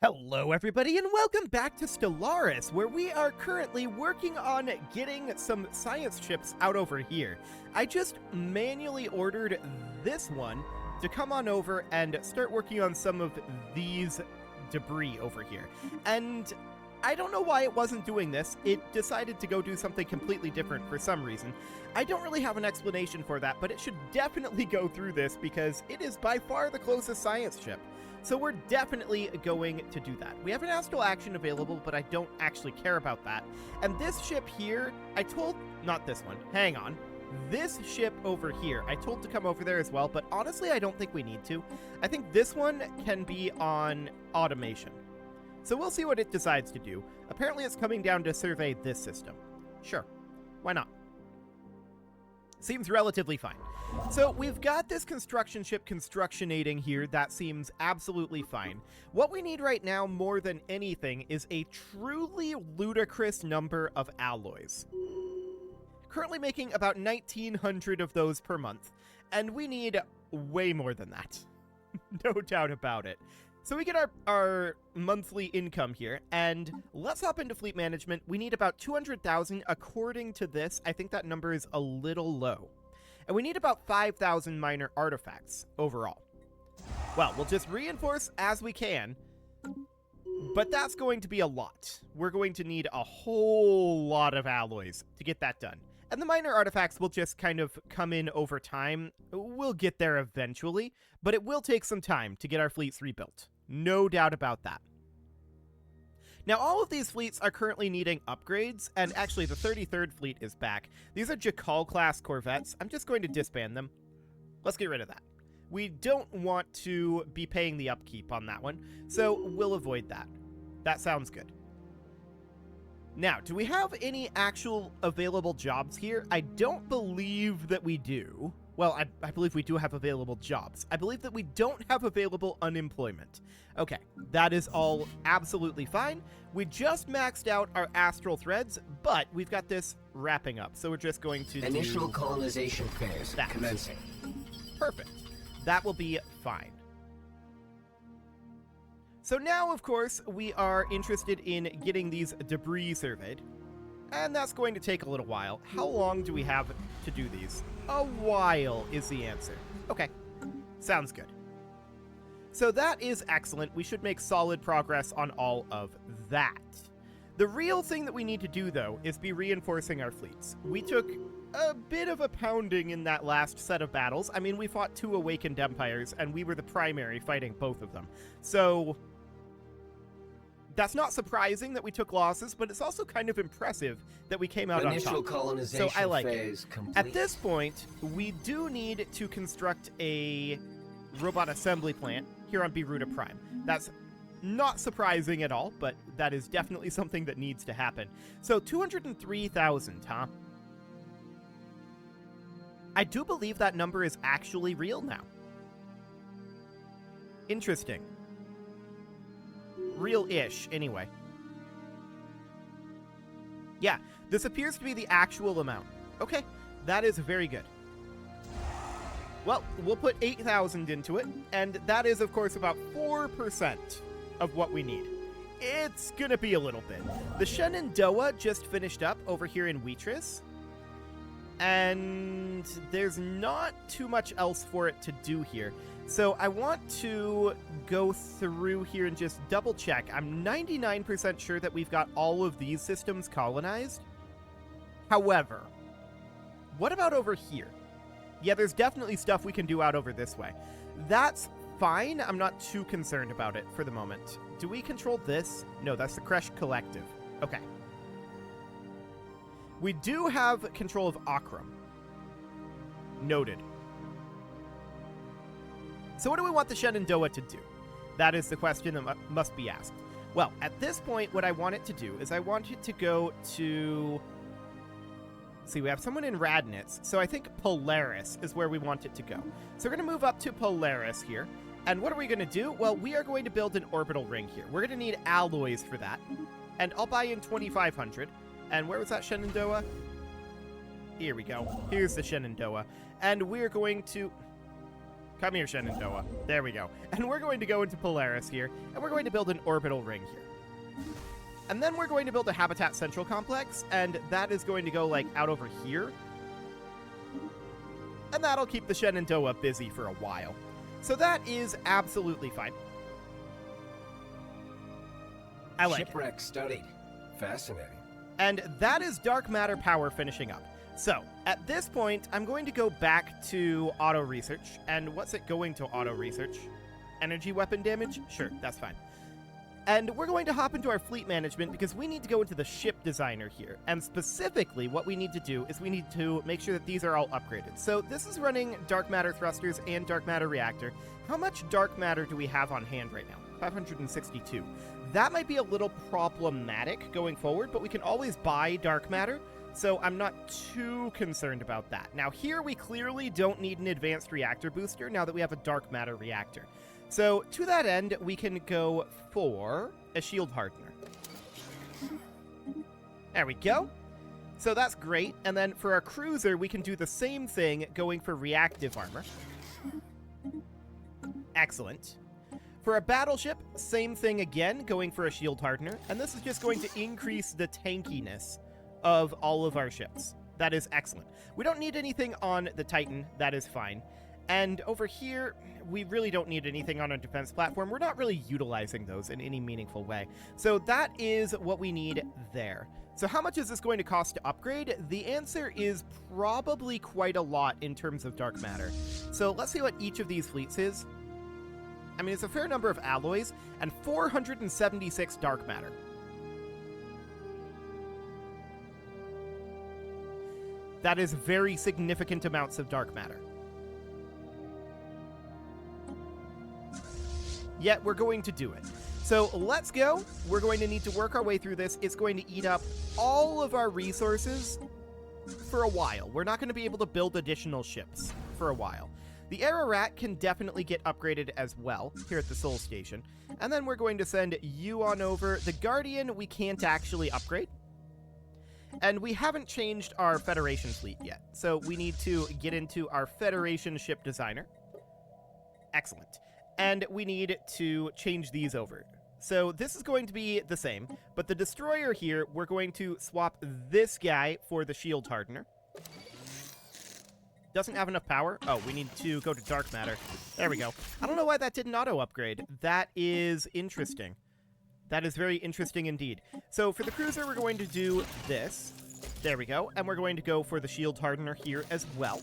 Hello everybody and welcome back to Stellaris, where we are currently working on getting some science ships out over here. I just manually ordered this one to come on over and start working on some of these debris over here. And I don't know why it wasn't doing this. It decided to go do something completely different for some reason. I don't really have an explanation for that, but it should definitely go through this because it is by far the closest science ship. So we're definitely going to do that. We have an astral action available, but I don't actually care about that. And this ship here, not this one, hang on. This ship over here, I told to come over there as well, but honestly, I don't think we need to. I think this one can be on automation. So we'll see what it decides to do. Apparently it's coming down to survey this system. Sure, why not? Seems relatively fine. So we've got this construction ship constructionating here. That seems absolutely fine. What we need right now more than anything is a truly ludicrous number of alloys. Currently making about 1,900 of those per month, and we need way more than that. No doubt about it. So we get our monthly income here, and let's hop into fleet management. We need about 200,000. According to this, I think that number is a little low. And we need about 5,000 minor artifacts overall. Well, we'll just reinforce as we can, but that's going to be a lot. We're going to need a whole lot of alloys to get that done. And the minor artifacts will just kind of come in over time. We'll get there eventually, but it will take some time to get our fleets rebuilt. No doubt about that. Now, all of these fleets are currently needing upgrades, and actually the 33rd fleet is back. These are Jakal-class corvettes. I'm just going to disband them. Let's get rid of that. We don't want to be paying the upkeep on that one, so we'll avoid that. That sounds good. Now, do we have any actual available jobs here? I don't believe that we do. Well, I believe we do have available jobs. I believe that we don't have available unemployment. Okay, that is all absolutely fine. We just maxed out our astral threads, but we've got this wrapping up. So we're just going to Initial colonization phase commencing. Perfect. That will be fine. So now, of course, we are interested in getting these debris surveyed. And that's going to take a little while. How long do we have to do these? A while is the answer. Okay, sounds good. So that is excellent. We should make solid progress on all of that. The real thing that we need to do, though, is be reinforcing our fleets. We took a bit of a pounding in that last set of battles. I mean, we fought two awakened empires, and we were the primary fighting both of them. So that's not surprising that we took losses, but it's also kind of impressive that we came out on top. Initial colonization so I like phase it. complete. At this point, we do need to construct a robot assembly plant here on Biruta Prime. That's not surprising at all, but that is definitely something that needs to happen. So 203,000, huh? I do believe that number is actually real now. Interesting. Real-ish, anyway. Yeah, this appears to be the actual amount. Okay, that is very good. Well, we'll put 8,000 into it, and that is, of course, about 4% of what we need. It's gonna be a little bit. The Shenandoah just finished up over here in Wheatris, and there's not too much else for it to do here. So I want to go through here and just double check. I'm 99% sure that we've got all of these systems colonized. However, what about over here? Yeah, there's definitely stuff we can do out over this way. That's fine. I'm not too concerned about it for the moment. Do we control this? No, that's the Kresh Collective. Okay. We do have control of Akram. Noted. So what do we want the Shenandoah to do? That is the question that must be asked. Well, at this point, what I want it to do is I want it to go to... See, we have someone in Radnitz, so I think Polaris is where we want it to go. So we're going to move up to Polaris here. And what are we going to do? Well, we are going to build an orbital ring here. We're going to need alloys for that. And I'll buy in 2,500. And where was that Shenandoah? Here we go. Here's the Shenandoah. And we're going to... Come here, Shenandoah. There we go. And we're going to go into Polaris here, and we're going to build an orbital ring here. And then we're going to build a Habitat Central Complex, and that is going to go, like, out over here. And that'll keep the Shenandoah busy for a while. So that is absolutely fine. I like it. Shipwreck studied. Fascinating. And that is dark matter power finishing up. So, at this point, I'm going to go back to auto research. And what's it going to auto research? Energy weapon damage? Sure, that's fine. And we're going to hop into our fleet management because we need to go into the ship designer here. And specifically, what we need to do is we need to make sure that these are all upgraded. So this is running dark matter thrusters and dark matter reactor. How much dark matter do we have on hand right now? 562. That might be a little problematic going forward, but we can always buy dark matter. So I'm not too concerned about that. Now here we clearly don't need an advanced reactor booster now that we have a dark matter reactor. So, to that end, we can go for a shield hardener. There we go. So that's great. And then for our cruiser, we can do the same thing, going for reactive armor. Excellent. For a battleship, same thing again, going for a shield hardener. And this is just going to increase the tankiness of all of our ships. That is excellent. We don't need anything on the Titan. That is fine. And over here, we really don't need anything on a defense platform. We're not really utilizing those in any meaningful way. So that is what we need there. So how much is this going to cost to upgrade? The answer is probably quite a lot in terms of dark matter. So let's see what each of these fleets is. I mean, it's a fair number of alloys and 476 dark matter. That is very significant amounts of dark matter. Yet we're going to do it. So let's go. We're going to need to work our way through this. It's going to eat up all of our resources for a while. We're not going to be able to build additional ships for a while. The Ararat can definitely get upgraded as well here at the Sol Station. And then we're going to send you on over. The Guardian we can't actually upgrade. And we haven't changed our Federation fleet yet. So we need to get into our Federation ship designer. Excellent. And we need to change these over. So this is going to be the same, but the destroyer here, we're going to swap this guy for the shield hardener. Doesn't have enough power. Oh, we need to go to dark matter. There we go. I don't know why that didn't auto upgrade. That is interesting. That is very interesting indeed. So for the cruiser, we're going to do this. There we go. And we're going to go for the shield hardener here as well.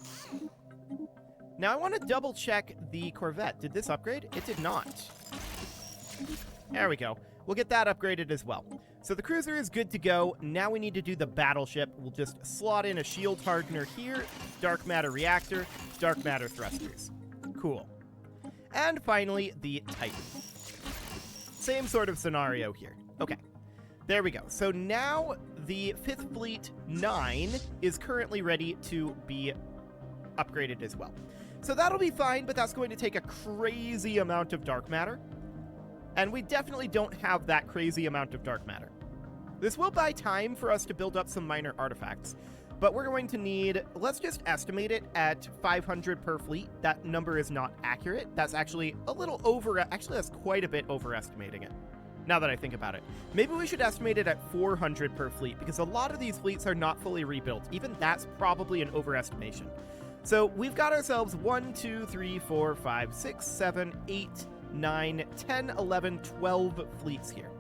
Now, I want to double-check the Corvette. Did this upgrade? It did not. There we go. We'll get that upgraded as well. So the cruiser is good to go. Now we need to do the battleship. We'll just slot in a shield hardener here, dark matter reactor, dark matter thrusters. Cool. And finally, the Titan. Same sort of scenario here. Okay. There we go. So now the 5th Fleet 9 is currently ready to be upgraded as well. So that'll be fine, but that's going to take a crazy amount of dark matter. And we definitely don't have that crazy amount of dark matter. This will buy time for us to build up some minor artifacts, but we're going to need, let's just estimate it at 500 per fleet. That number is not accurate. That's actually a little actually that's quite a bit overestimating it, now that I think about it. Maybe we should estimate it at 400 per fleet, because a lot of these fleets are not fully rebuilt. Even that's probably an overestimation. So we've got ourselves 1, 2, 3, 4, 5, 6, 7, 8, 9, 10, 11, 12 fleets here.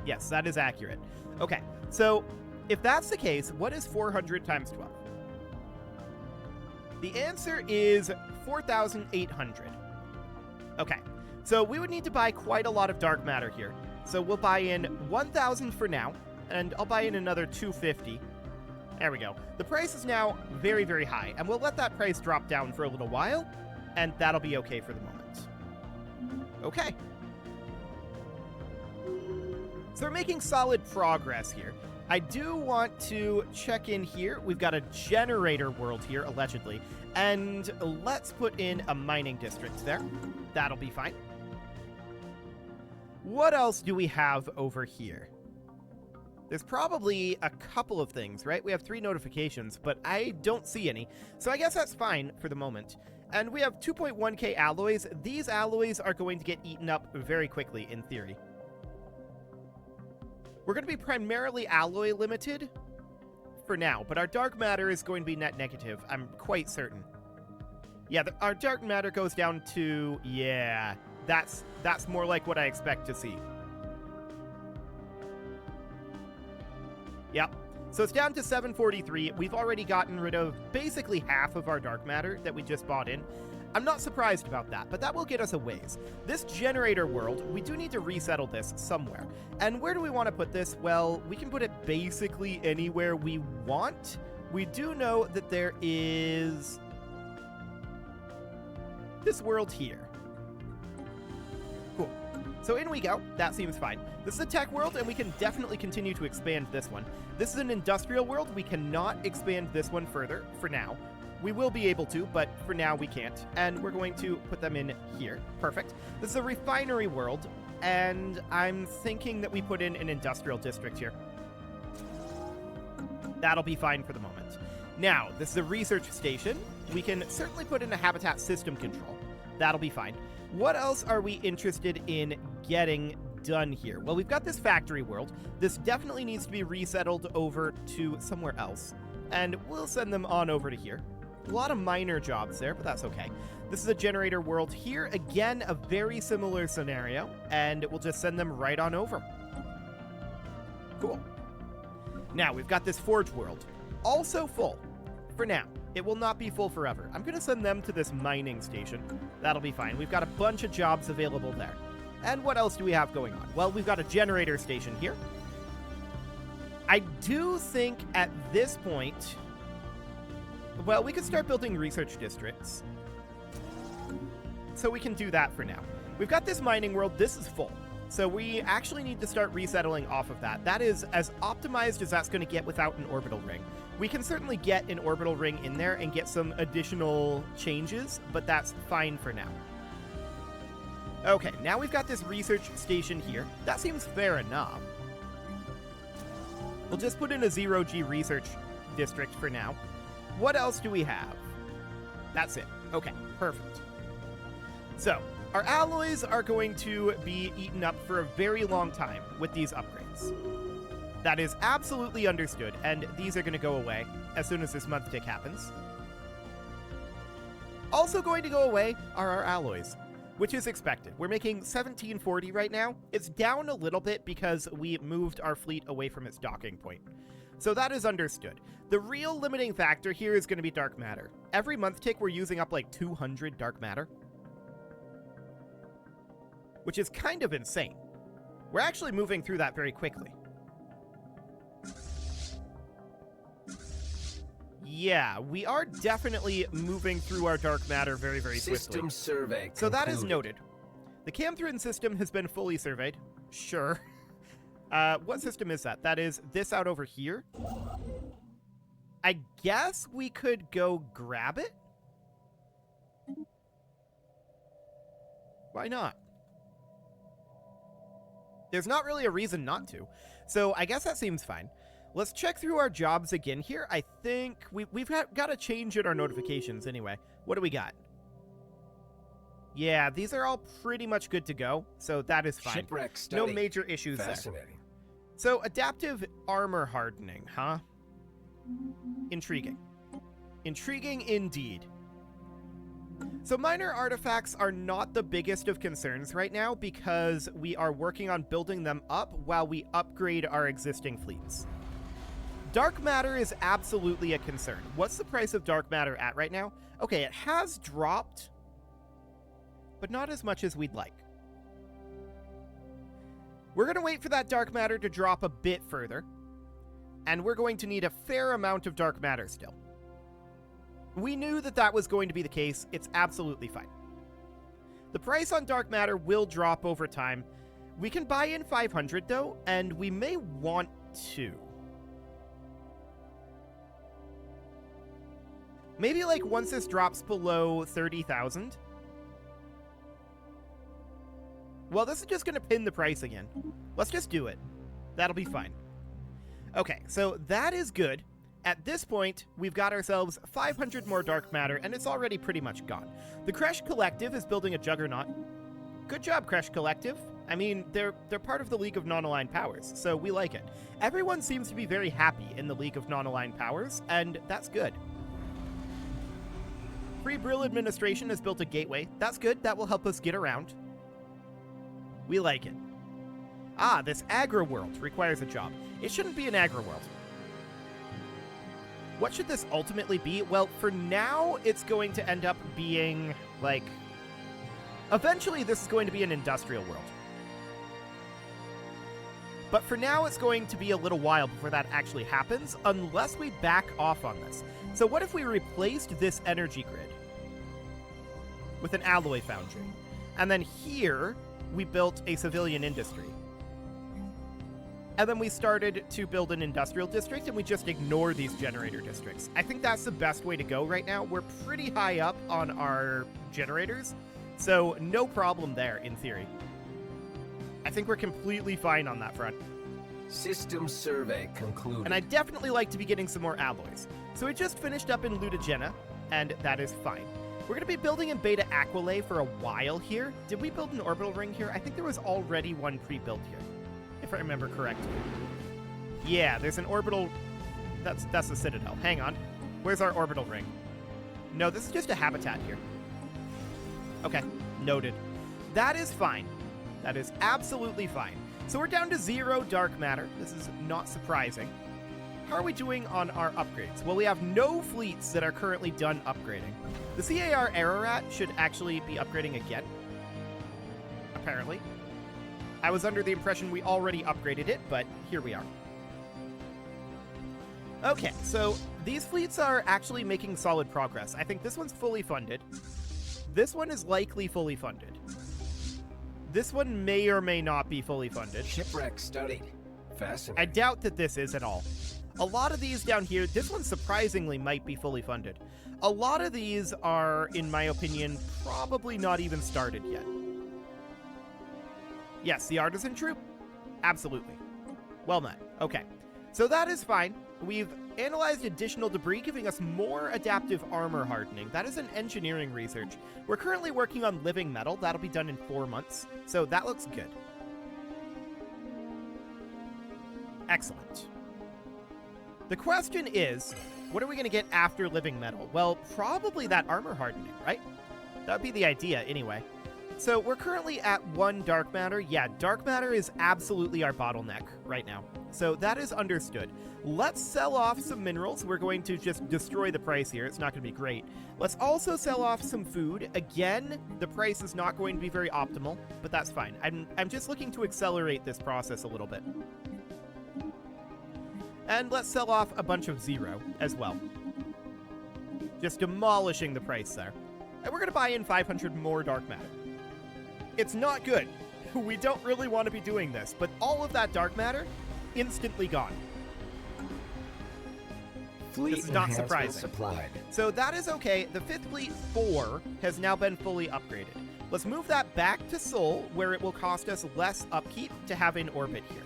Yes, that is accurate. Okay, so if that's the case, what is 400 times 12? The answer is 4,800. Okay, so we would need to buy quite a lot of dark matter here. So we'll buy in 1,000 for now, and I'll buy in another 250. There we go. The price is now very, very high, and we'll let that price drop down for a little while, and that'll be okay for the moment. Okay. So we're making solid progress here. I do want to check in here. We've got a generator world here, allegedly, and let's put in a mining district there. That'll be fine. What else do we have over here? There's probably a couple of things, right? We have 3 notifications, but I don't see any. So I guess that's fine for the moment. And we have 2.1k alloys. These alloys are going to get eaten up very quickly, in theory. We're going to be primarily alloy limited for now, but our dark matter is going to be net negative, I'm quite certain. Yeah, our dark matter goes down to... yeah, that's more like what I expect to see. Yep. So it's down to 743. We've already gotten rid of basically half of our dark matter that we just bought in. I'm not surprised about that, but that will get us a ways. This generator world, we do need to resettle this somewhere. And where do we want to put this? Well, we can put it basically anywhere we want. We do know that there is this world here. Cool. So in we go. That seems fine. This is a tech world, and we can definitely continue to expand this one. This is an industrial world. We cannot expand this one further for now. We will be able to, but for now we can't. And we're going to put them in here. Perfect. This is a refinery world, and I'm thinking that we put in an industrial district here. That'll be fine for the moment. Now, this is a research station. We can certainly put in a habitat system control. That'll be fine. What else are we interested in getting done here? Well, we've got this factory world. This definitely needs to be resettled over to somewhere else, and we'll send them on over to here. A lot of minor jobs there, but that's okay. This is a generator world here. Again, a very similar scenario, and we'll just send them right on over. Cool. Now, we've got this forge world. Also full. For now. It will not be full forever. I'm going to send them to this mining station. That'll be fine. We've got a bunch of jobs available there. And what else do we have going on? Well, we've got a generator station here. I do think at this point... well, we could start building research districts. So we can do that for now. We've got this mining world. This is full. So we actually need to start resettling off of that. That is as optimized as that's going to get without an orbital ring. We can certainly get an orbital ring in there and get some additional changes, but that's fine for now. Okay, now we've got this research station here. That seems fair enough. We'll just put in a 0G research district for now. What else do we have? That's it. Okay, perfect. So, our alloys are going to be eaten up for a very long time with these upgrades. That is absolutely understood, and these are going to go away as soon as this month tick happens. Also going to go away are our alloys, which is expected. We're making 1740 right now. It's down a little bit because we moved our fleet away from its docking point. So that is understood. The real limiting factor here is going to be dark matter. Every month tick, we're using up like 200 dark matter, which is kind of insane. We're actually moving through that very quickly. Yeah, we are definitely moving through our dark matter very, very quickly. System survey So that is concluded. noted. The Camthrin system has been fully surveyed. Sure. What system is that? That is this out over here. I guess we could go grab it? Why not? There's not really a reason not to. So I guess that seems fine. Let's check through our jobs again here. I think we've got to change in our notifications anyway. What do we got? Yeah, these are all pretty much good to go, so that is fine. Shipwreck study. No major issues there. Fascinating. So, adaptive armor hardening, huh? Intriguing. Intriguing indeed. So minor artifacts are not the biggest of concerns right now because we are working on building them up while we upgrade our existing fleets. Dark matter is absolutely a concern. What's the price of dark matter at right now? Okay, it has dropped, but not as much as we'd like. We're going to wait for that dark matter to drop a bit further, and we're going to need a fair amount of dark matter still. We knew that that was going to be the case. It's absolutely fine. The price on dark matter will drop over time. We can buy in 500 though, and we may want to. Maybe like once this drops below 30,000. Well, this is just going to pin the price again. Let's just do it. That'll be fine. Okay, so that is good. At this point, we've got ourselves 500 more dark matter, and it's already pretty much gone. The Kresh Collective is building a juggernaut. Good job, Kresh Collective. I mean, they're part of the League of Non-Aligned Powers, so we like it. Everyone seems to be very happy in the League of Non-Aligned Powers, and that's good. Free Brill Administration has built a gateway. That's good. That will help us get around. We like it. Ah, this agri-world requires a job. It shouldn't be an agri-world. What should this ultimately be? Well, for now, it's going to end up being, like... Eventually, this is going to be an industrial world. But for now, it's going to be a little while before that actually happens, unless we back off on this. So what if we replaced this energy grid with an alloy foundry? And then here, we built a civilian industry. And then we started to build an industrial district, and we just ignore these generator districts. I think that's the best way to go right now. We're pretty high up on our generators, so no problem there, in theory. I think we're completely fine on that front. System survey concluded. And I'd definitely like to be getting some more alloys. So we just finished up in Ludogena, and that is fine. We're going to be building in Beta Aquilay for a while here. Did we build an orbital ring here? I think there was already one pre-built here, if I remember correctly. Yeah, there's an orbital... That's the Citadel. Hang on. Where's our orbital ring? No, this is just a habitat here. Okay, noted. That is fine. That is absolutely fine. So we're down to 0 dark matter. This is not surprising. How are we doing on our upgrades? Well, we have no fleets that are currently done upgrading. The CAR Ararat should actually be upgrading again, apparently. I was under the impression we already upgraded it, but here we are. Okay, so these fleets are actually making solid progress. I think this one's fully funded. This one is likely fully funded. This one may or may not be fully funded. Shipwreck studied. Fascinating. I doubt that this is at all. A lot of these down here, this one surprisingly might be fully funded. A lot of these are, in my opinion, probably not even started yet. Yes, the Artisan Troop? Absolutely. Well met. Okay. So that is fine. We've analyzed additional debris, giving us more adaptive armor hardening. That is an engineering research. We're currently working on living metal. That'll be done in 4 months. So that looks good. Excellent. The question is, what are we going to get after living metal? Well, probably that armor hardening, right? That would be the idea anyway. So we're currently at 1 dark matter. Yeah, dark matter is absolutely our bottleneck right now. So that is understood. Let's sell off some minerals. We're going to just destroy the price here. It's not going to be great. Let's also sell off some food. Again, the price is not going to be very optimal, but that's fine. I'm just looking to accelerate this process a little bit. And let's sell off a bunch of 0 as well. Just demolishing the price there. And we're going to buy in 500 more dark matter. It's not good. We don't really want to be doing this, but all of that dark matter, instantly gone. Fleet this is not enhancement surprising. Supplied. So that is okay. The 5th Fleet 4 has now been fully upgraded. Let's move that back to Sol, where it will cost us less upkeep to have in orbit here.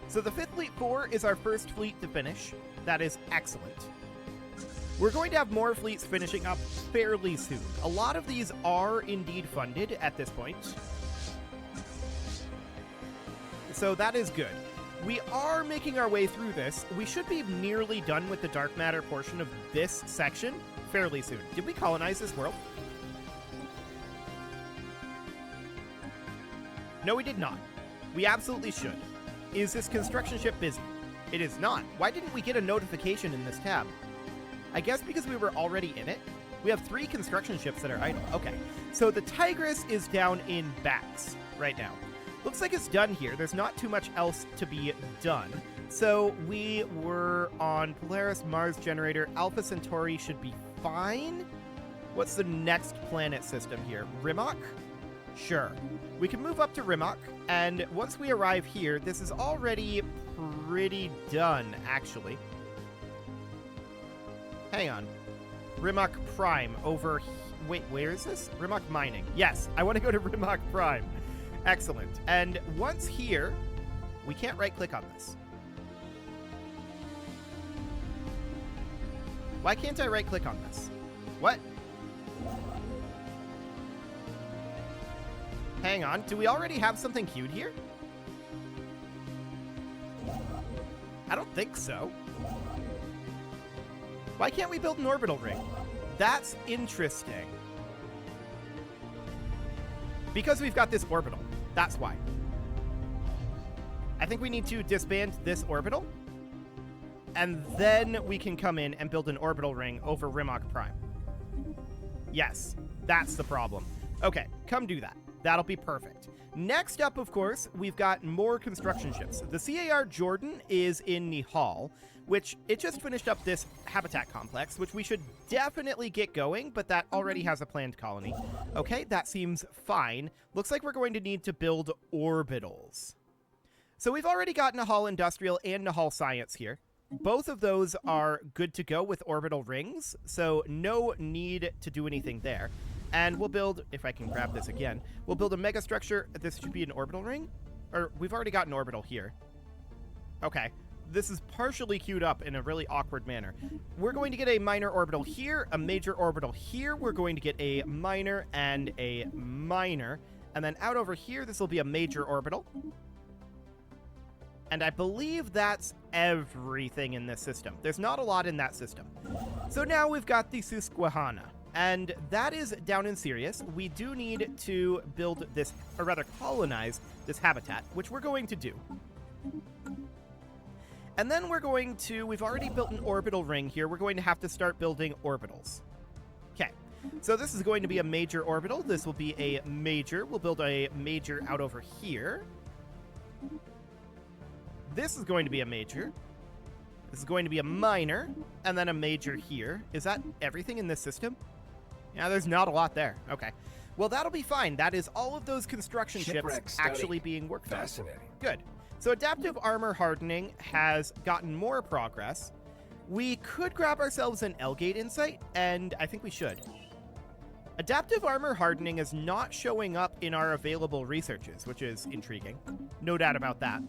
So the 5th Fleet 4 is our first fleet to finish. That is excellent. We're going to have more fleets finishing up fairly soon. A lot of these are indeed funded at this point. So that is good. We are making our way through this. We should be nearly done with the dark matter portion of this section fairly soon. Did we colonize this world? No, we did not. We absolutely should. Is this construction ship busy? It is not. Why didn't we get a notification in this tab? I guess because we were already in it. We have 3 construction ships that are idle. Okay, so the Tigris is down in Bax right now. Looks like it's done here. There's not too much else to be done. So we were on Polaris, Mars Generator. Alpha Centauri should be fine. What's the next planet system here? Rimok? Sure. We can move up to Rimok, and once we arrive here, this is already pretty done, actually. Hang on. Rimok Prime over... Wait, where is this? Rimok Mining. Yes, I want to go to Rimok Prime. Excellent. And once here, we can't right-click on this. Why can't I right-click on this? What? Hang on, do we already have something queued here? I don't think so. Why can't we build an orbital ring? That's interesting. Because we've got this orbital. That's why. I think we need to disband this orbital, and then we can come in and build an orbital ring over Rimok Prime. Yes, that's the problem. Okay, come do that. That'll be perfect. Next up, of course, we've got more construction ships. The CAR Jordan is in Nihal, which it just finished up this habitat complex, which we should definitely get going, but that already has a planned colony. Okay, that seems fine. Looks like we're going to need to build orbitals. So we've already got Nihal Industrial and Nihal Science here. Both of those are good to go with orbital rings, so no need to do anything there. And we'll build, if I can grab this again, we'll build a megastructure. This should be an orbital ring? Or we've already got an orbital here. Okay. This is partially queued up in a really awkward manner. We're going to get a minor orbital here, a major orbital here. We're going to get a minor and a minor. And then out over here, this will be a major orbital. And I believe that's everything in this system. There's not a lot in that system. So now we've got the Susquehanna. And that is down in Sirius. We do need to build this, or rather colonize this habitat, which we're going to do. And then we're going to, we've already built an orbital ring here. We're going to have to start building orbitals. Okay, so this is going to be a major orbital. This will be a major. We'll build a major out over here. This is going to be a major. This is going to be a minor, and then a major here. Is that everything in this system? Yeah, there's not a lot there. Okay. Well, that'll be fine. That is all of those construction ships actually being worked on. Fascinating. Good. So adaptive armor hardening has gotten more progress. We could grab ourselves an L-Gate Insight, and I think we should. Adaptive armor hardening is not showing up in our available researches, which is intriguing. No doubt about that.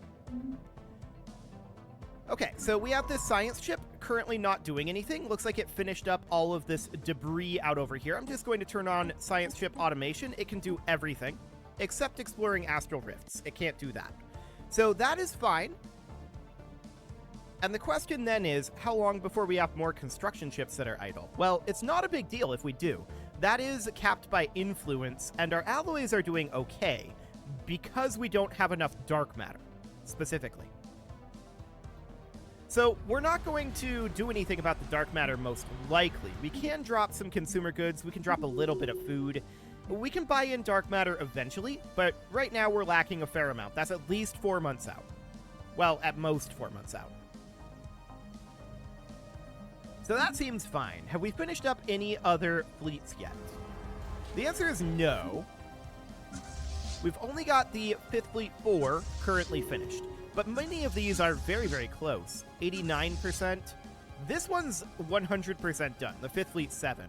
Okay, so we have this science chip currently not doing anything. Looks like it finished up all of this debris out over here. I'm just going to turn on science chip automation. It can do everything except exploring astral rifts. It can't do that. So that is fine. And the question then is, how long before we have more construction ships that are idle? Well, it's not a big deal if we do. That is capped by influence, and our alloys are doing okay because we don't have enough dark matter, specifically. So we're not going to do anything about the dark matter, most likely. We can drop some consumer goods. We can drop a little bit of food. We can buy in dark matter eventually, but right now we're lacking a fair amount. That's at least 4 months out. Well, at most 4 months out. So that seems fine. Have we finished up any other fleets yet? The answer is no. We've only got the 5th Fleet 4 currently finished, but many of these are very, very close. 89%. This one's 100% done. The 5th Fleet 7.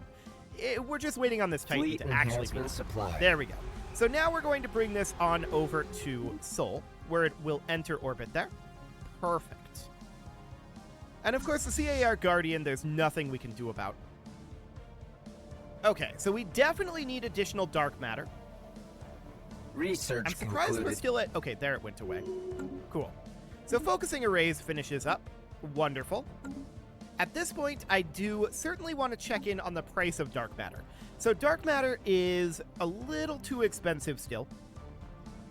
We're just waiting on this Titan to actually be supplied. There we go. So now we're going to bring this on over to Sol, where it will enter orbit there. Perfect. And of course, the CAR Guardian, there's nothing we can do about. Okay, so we definitely need additional dark matter. Research I'm surprised concluded. we're still at... Okay, there it went away. Cool. So focusing arrays finishes up. Wonderful. At this point, I do certainly want to check in on the price of dark matter. So dark matter is a little too expensive still,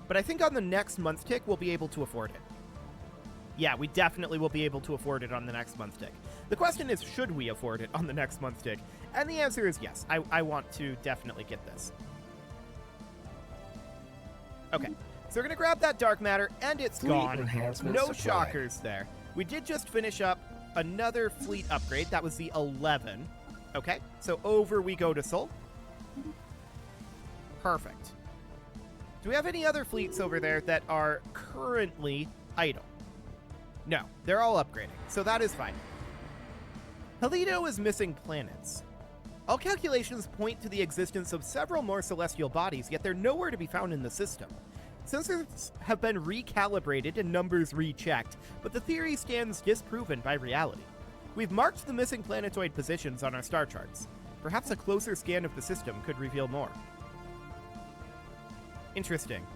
but I think on the next month tick, we'll be able to afford it. Yeah, we definitely will be able to afford it on the next month tick. The question is, should we afford it on the next month tick? And the answer is yes. I want to definitely get this. Okay, so we're going to grab that dark matter, and it's Fleet gone. enhancement No supplied. shockers there. We did just finish up another fleet upgrade. That was the 11. Okay, so over we go to Sol. Perfect. Do we have any other fleets over there that are currently idle? No, they're all upgrading, so that is fine. Helido is missing planets. All calculations point to the existence of several more celestial bodies, yet they're nowhere to be found in the system. Sensors have been recalibrated and numbers rechecked, but the theory stands disproven by reality. We've marked the missing planetoid positions on our star charts. Perhaps a closer scan of the system could reveal more. Interesting.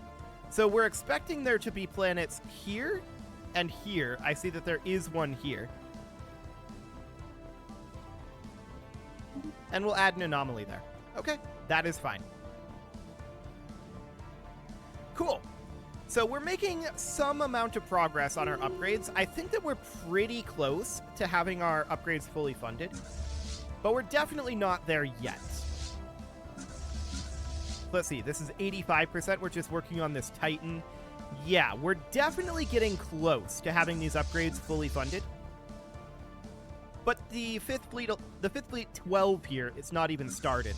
So we're expecting there to be planets here and here. I see that there is one here. And we'll add an anomaly there. Okay, that is fine. Cool. So we're making some amount of progress on our upgrades. I think that we're pretty close to having our upgrades fully funded, but we're definitely not there yet. Let's see, this is 85%. We're just working on this Titan. Yeah, we're definitely getting close to having these upgrades fully funded. But the fifth fleet 12 here, it's not even started.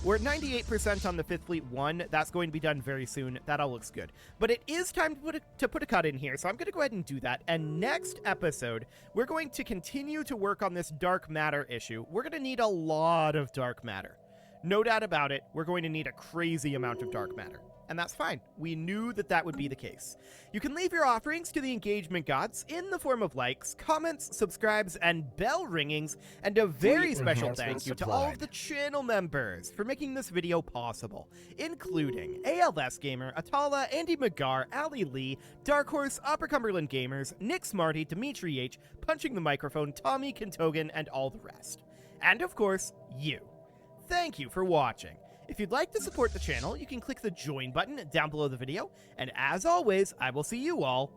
We're at 98% on the fifth fleet 1. That's going to be done very soon. That all looks good. But it is time to put a cut in here, so I'm going to go ahead and do that. And next episode, we're going to continue to work on this dark matter issue. We're going to need a lot of dark matter. No doubt about it, we're going to need a crazy amount of dark matter. And that's fine. We knew that that would be the case. You can leave your offerings to the engagement gods in the form of likes, comments, subscribes, and bell ringings, and a very special thank you to all of the channel members for making this video possible, including ALS Gamer, Atala, Andy McGar, Ali Lee, Dark Horse, Upper Cumberland Gamers, Nick Smarty, Dimitri H, Punching the Microphone, Tommy Kentogan, and all the rest. And of course, you. Thank you for watching. If you'd like to support the channel, you can click the join button down below the video, and as always, I will see you all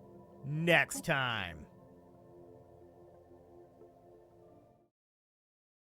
next time.